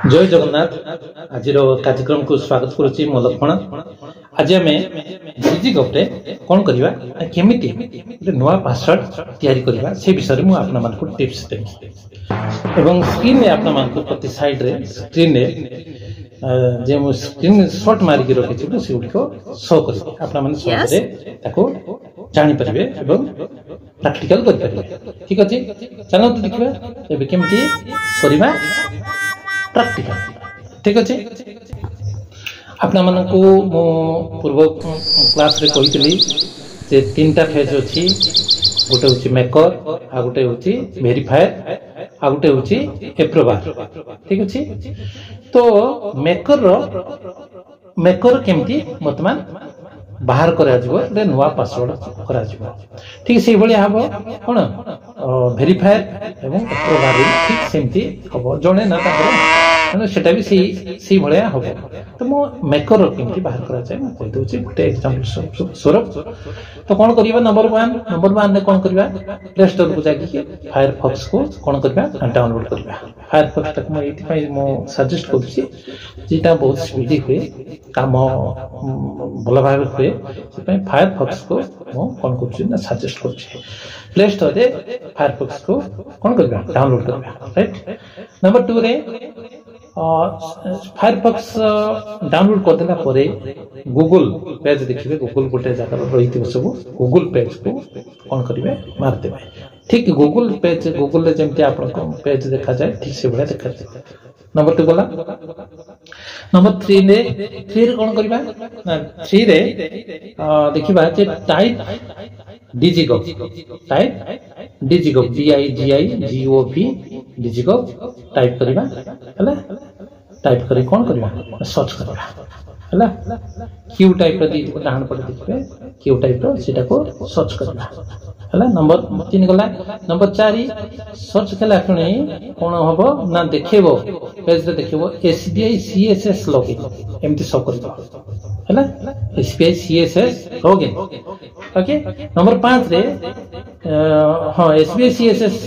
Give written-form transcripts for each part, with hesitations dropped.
जय जगन्नाथ आज कार्यक्रम को स्वागत करुच्ची मो लक्ष्मण। आज आम डिजी गप्रे कौन करवा केमी नुआ पासवर्ड तैयारी करवा से विषय में आपको टिप्स देवी एवं स्क्रीन में आपको प्रति साइड रे स्क्रीन रे जो स्क्रीन शॉट मारिक रखी से शो कर जापर एवं प्रैक्टिकल कर ठीक अच्छे। चलते देखा एवं केमती करवा प्रैक्टिकल ठीक अच्छे। आपण मानकु मो पूर्व क्लास रे कहितली जे तीनटा फेज अछि, गोटे होछि मेकर, आ गोटे होछि वेरीफायर, आ गोटे होछि एप्रूवर ठीक अछि। तो मेकर केमती वर्तमान बाहर करा जिवो रे नुवा पासवर्ड करा जिवो ठीक से भली हबो कोन वेरीफायर एवं एप्रूवर ठीक सेमती हबो जणे ना तापर सेटा भी सी भलिया हबो। तो मो मेकर केमती बाहर करा जाय म कहि दोछि गोटे एग्जांपल स्वरूप। तो कोन करिवा नंबर 1 ने कोन करिवा प्ले स्टोर को जाके फायरफॉक्स को कोन करिवा डाउनलोड करिवा। फायरफॉक्स तक म एति पई मो सजेस्ट करछि जेटा बहुत स्पीडी हुए काम भल भाव हुए से फायरफॉक्स को मो कोन करछि ना सजेस्ट करछि प्ले स्टोर रे फायरफॉक्स को कोन करिवा डाउनलोड करिवा राइट। नंबर 2 रे फायरफॉक्स डाउनलोड कर देला परे गूगल पेज देखिबे। गूगल गोटे जगह रही सब गूगल पेज को कौन करेंगे मार देवे ठीक। गूगल पेज गूगल जमती आपन पेज देखा जाए ठीक से भाया देखा जाए। नंबर 2 गला। नंबर 3 रे कौन करबा ना 3 रे देखिबा जे टाइप डिजिगव DIGIGOV टाइप करबा हला। टाइप करी कौन करबा सर्च करबा हला। क्यू टाइप रो दी डाहन पटे देखबे क्यू टाइप रो सेटा को सर्च करबा हला। नंबर 3 गला। नंबर 4 सर्च कला खणे कोन हबो ना देखेबो पेज रे देखेबो SBI CSS लॉगिन एमती सब करबो हला। SBI CSS login okay. Number 5 रे हां SBI CSS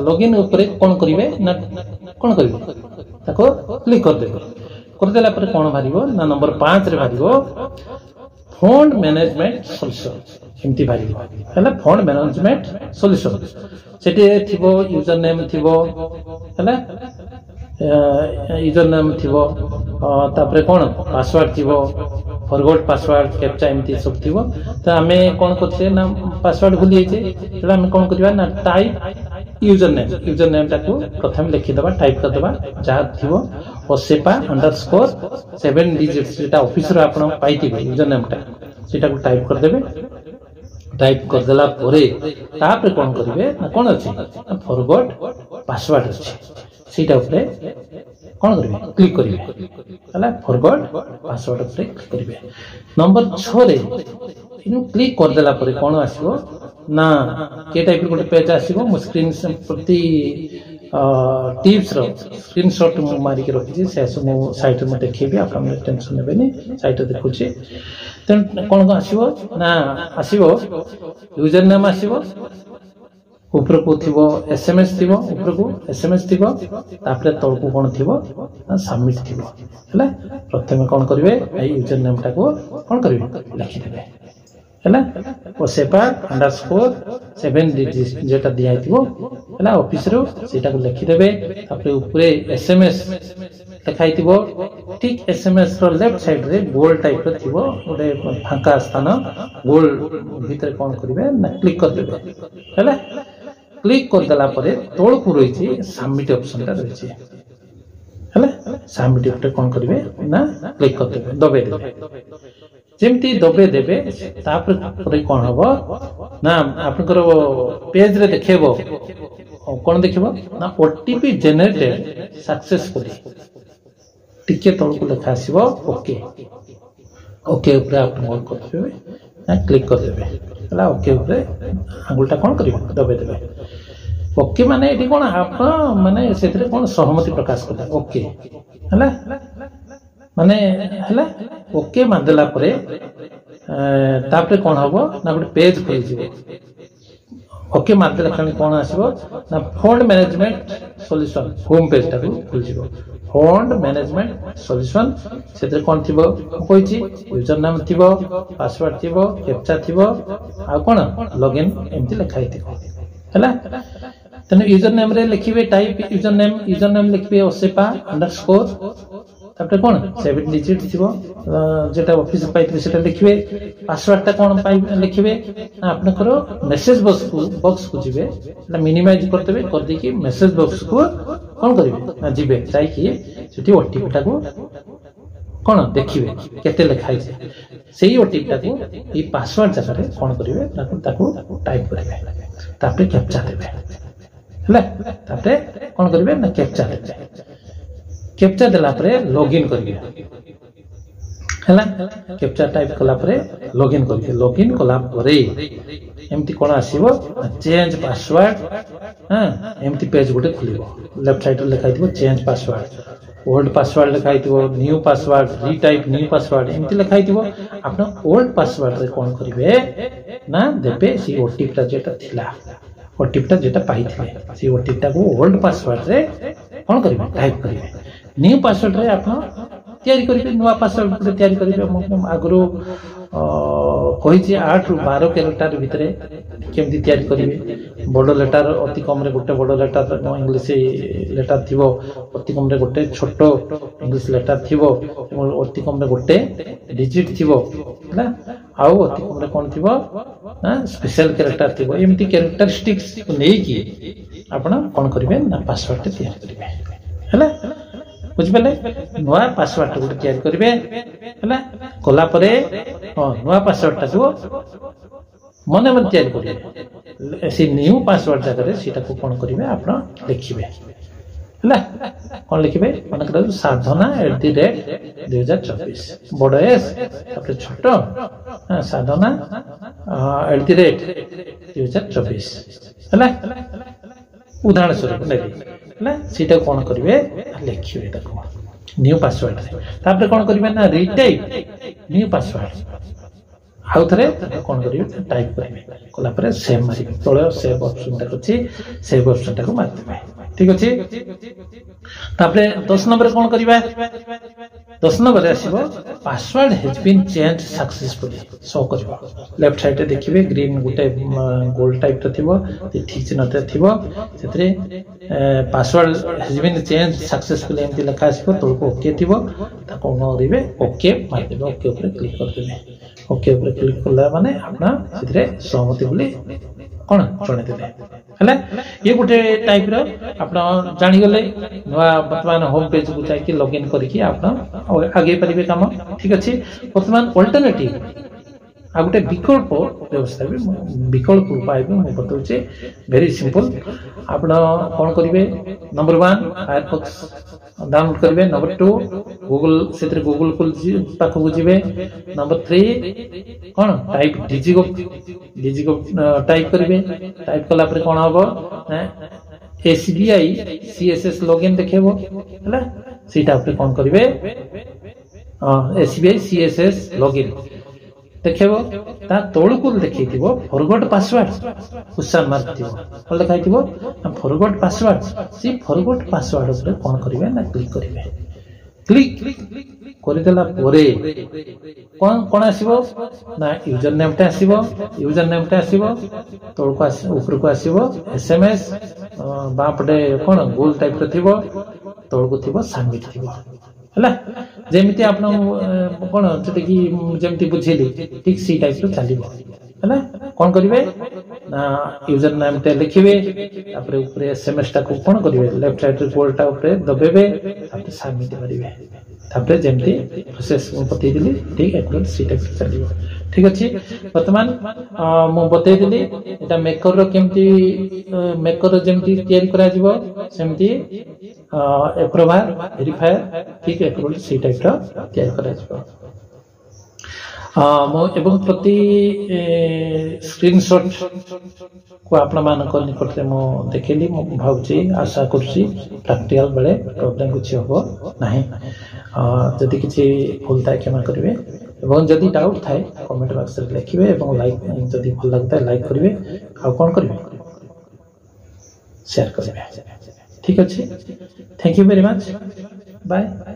लॉगिन ऊपर कोन करिवे ना कोन करिवे ताको क्लिक कर देबे। कर देला पर कोन भारिबो ना नंबर 5 रे भारिबो फंड मैनेजमेंट सॉल्यूशन एमती भारिबो हला। फंड मैनेजमेंट सॉल्यूशन सेटे थिबो यूजर नेम थिबो हला। यूजर नेम थिबो तापरे कोन पासवर्ड थिबो फॉरगॉट पासवर्ड कैप्चा एमती सब थिबो। तो हमें कोन करछे ना पासवर्ड भूली जाइछे तला हमें कोन करबा ना टाइप यूजर नेम टाको प्रथम लिखि दबा टाइप कर दबा जा थिबो ओसेपा अंडरस्कोर 7 डिजिट्स जेटा ऑफिस रो आपण पाइतिबे यूजर नेम टा सेटा को टाइप कर देबे। टाइप कर देला परे तापर कोन करिवे ना कोन अछि फॉरगॉट पासवर्ड अछि सेटा ऊपर कोन करिवे क्लिक करिवे हला। फॉरगॉट पासवर्ड ऊपर क्लिक करिवे। नंबर 6 रे इन क्लिक कर देला परे कोन आसीबो ना के टाइप रो पेज आसीबो। मो स्क्रीन प्रति टिप्स रो स्क्रीनशॉट मो मारी के रखि से मो साइट में देखिबे आपन टेंशन नेबेनी साइट देखु छी। तन कोन आसीबो ना आसीबो यूजर नेम आसीबो ऊपर को थिबो SMS थिबो ऊपर को SMS थिबो तापर तळ को कोन थिबो ना सबमिट थिबो हला। प्रथमे कोन करिवे ए यूजर नेम टा को कोन करिवे लिखि देबे हला। ओसेपा अंडरस्कोर 7 डिजिट जेटा दिया थिबो हला ऑफिस रो सेटा को लिखि देबे। तापर ऊपर SMS लिखाई थिबो ठीक SMS रो लेफ्ट साइड रे गोल टाइप रो थिबो ओडे फांका स्थान गोल भीतर कोन करिवे ना क्लिक कर देबे हला। क्लिक कर देला परे तळ को रही छी सबमिट ऑप्शन ता रही छी हला। सबमिट ऊपर कोन करिवे ना क्लिक कर देबे दबे देबे। जेमती दबे देबे तापर कोन हबो ना आपनकर पेज रे देखेबो कोन देखिबो ना OTP जनरेटेड सक्सेसफुली टिके तळ को लिखा आसीबो ओके। ओके ऊपर आपन ऑन कर देबे ना क्लिक कर देबे हला। ओके ऊपर आंगुलटा कोन करिबो दबे देबे। ओके माने एठी कोन आप माने सेतरे कोन सहमति प्रकाश करता ओके हला माने हला। ओके मानदेला परे तापरे कोन हबो ना गोटे पेज खोल जिवो ओके मारदेला कौन आसो ना fund management solution home page टाक खुल ଫଣ୍ଡ ମ୍ୟାନେଜମେଣ୍ଟ ସଲ୍ୟୁସନ ସେଥିରେ କ'ଣ ଥିବ କହିଛି ୟୁଜର ନେମ୍ ଥିବ ପାସୱାର୍ଡ ଥିବ କ୍ୟାପଚା ଥିବ ଆଉ କ'ଣ ଲଗ୍ଇନ୍ ଏମିତି ଲେଖା ହେଇଥିବ ହେଲା ତେଣୁ ୟୁଜର ନେମ୍ ରେ ଲେଖିବେ ଟାଇପ୍ ୟୁଜର ନେମ୍ ଲେଖିବେ ଅସେପା ଅଣ୍ଡରସ୍କୋର ତାପରେ କ'ଣ 7 ଡିଜିଟ୍ ଥିବ যেটা অফিস পাইবে সেটা লিখবে পাসওয়ার্ডটা কোন পাই লিখবে আপনাদের মেসেজ বক্স কু যাবে এটা মিনিমাইজ করতে হবে করে দেখি মেসেজ বক্স কু কোন করিবে না যাবে যাই কি সেটি ওটিপি টাকু কোন দেখিবে কেতে লেখা আছে সেই ওটিপি টাকু এই পাসওয়ার্ড জায়গায় কোন করিবে তাকু টাইপ করিবে তারপরে ক্যাপচা দেবে হলা তারপরে কোন করিবে না ক্যাপচা দেবে ক্যাপচা দেলা পরে লগইন করিবে ହେଲା କ୍ୟାପଚା ଟାଇପ କଲା ପରେ ଲଗ୍ଇନ୍ କରିବେ ଲଗ୍ଇନ୍ କଲା ପରେ ଏମିତି କ'ଣ ଆସିବ ଚେଞ୍ଜ ପାସୱାର୍ଡ ଏମିତି ପେଜ ଗୋଟେ ଖୋଲିବ ଲେଫ୍ଟ ସାଇଡରେ ଲେଖା ହେଇଥିବ ଚେଞ୍ଜ ପାସୱାର୍ଡ ଓଲ୍ଡ ପାସୱାର୍ଡ ଲେଖା ହେଇଥିବ ନ୍ୟୁ ପାସୱାର୍ଡ ରିଟାଇପ ନ୍ୟୁ ପାସୱାର୍ଡ ଏମିତି ଲେଖା ହେଇଥିବ ଆପଣ ଓଲ୍ଡ ପାସୱାର୍ଡରେ କ'ଣ କରିବେ ନା ଦେବେ ସେଇ ଓଟିପିଟା ଯେଟା ଥିଲା ଓଟିପିଟା ଯେଟା ପାଇଥିଲେ ସେଇ ଓଟିପିଟାକୁ ଓଲ୍ଡ ପାସୱାର୍ଡରେ କ'ଣ କରିବେ ଟାଇପ କରିବେ ନ୍ୟୁ ପାସୱାର୍ଡରେ ଆପଣ तैयारी करेंगे नुआ पासवर्ड तैयारी करेंगे आगु कही 8 ରୁ 12 कैरेक्टर भितर केमती तैयारी करेंगे बड़ लेटर अति कम रे गोटे बड़ लेटर इंग्लिश लेटर थिवो अति कम रे गोटे छोट इंग्लिश लेटर थिवो अति कम रे गोटे डिजिट थिवो हैला आउ अति कम रे कोन थिवो ना स्पेशल कैरेक्टर थिवो एमती कैरेक्टरिस्टिक्स नै की आपण कोन करिवे ना पासवर्ड तैयारी करिवे हैला बुझिपारे नुआ पासवर्ड गोटे तैयारी करेंगे है कलापर नुआ पासवर्ड टाक मन मन तैयारी करेंगे से न्यू पासवर्ड जगह से कौन करेंगे आप लिखे है कौन लिखे मन कर साधना @2024 बड़ एस छोट साधना @2024 है उदाहरण स्वरूप सीटा कौन करेंगे लिखे न्यू पासवर्ड तापर कौन करेंगे ना रिटाइप न्यू पासवर्ड आउ थे कौन करेंगे टाइप करेंगे कलापर सेव मारे तले सेव ऑप्शन अच्छी सेव ऑप्शन टाक मारदे ठीक अच्छे तापर 10 नंबर कौन करवा 10 नंबर आसो password has been change successfully show कर लेफ्ट साइड रे देखिए ग्रीन गोटे गोल्ड टाइप थिबो ठीक चिन्ह थिबो सेतरे password has been change successfully एमती लिखा आसो तळको ओके थिबो ता कोन करिवे ओके मार देबे ओके ऊपर क्लिक कर देबे ओके ऊपर क्लिक करला माने आपना सेतरे सहमति बोली कोन जणे देबे है ये गोटे टाइप आप जानी गले नुआ बर्तमान होम पेज को जाकि लॉगिन करके आप आगे पारे काम ठीक अच्छे बर्तमान अल्टरनेटिव आ गोटे विकल्प व्यवस्था भी विकल्प उपाय भी मुझे बताऊे वेरी सिंपल आप कौन करेंगे नंबर 1 फायरफॉक्स डाउनलोड करेंगे नंबर 2 गूगल से गूगल पाखक जाए नंबर 3 कौन टाइप डिजिगो टाइप करेंगे टाइप कला कौन हम SBI CSS लॉगिन देखेबो हैला सीटा पे कौन करेंगे SBI CSS लॉगिन देखेबो ता तळुकु देखैथिबो फॉरगॉट पासवर्ड क्वेश्चन मार्क थिबो कोन लिखाइथिबो फॉरगॉट पासवर्ड सी फॉरगॉट पासवर्ड ऊपर कोन करिवे ना क्लिक करिवे क्लिक करदेला पोरे कोन कोन आसीबो ना यूजर नेम टा आसीबो तळको ऊपर को आसीबो SMS बापडे कोन गोल टाइप रे थिबो तळको थिबो सबमिट थिबो है जमी आप कौन जोटा कि जमी बुझेली ठीक सी टाइप चलो है कौन करेंगे ना यूजर नेम टे लिखे SMS टाक कौन करेंगे लेफ्ट साइड गोल्टा दबेबे सबमिट करेंगे तापर जमी प्रोसेस बतईदेली ठीक सी टाइप चलो ठीक अच्छे बर्तमान मु बतईदेली एटा मेकर केमती मेकर जमी तैयारी करा जिवो सेमती एप्रोवर वेरीफायर ठीक एप्रोवल सी टाइप तैयारी करा जिवो एवं प्रति स्क्रीनशॉट को आपण मानक निकट मु देखेली मु भावची आशा करछि प्रैक्टिकल बेले प्रॉब्लम कुछ हो नाही जदि किछि भूल थाए क्षमा करिवे एवं जदि डाउट थाए कमेंट बॉक्स रे लिखिबे एवं लाइक जदि भल लगता है लाइक करिवे आ कोन करिवे शेयर करिवे ठीक अच्छे thank you very much. Bye.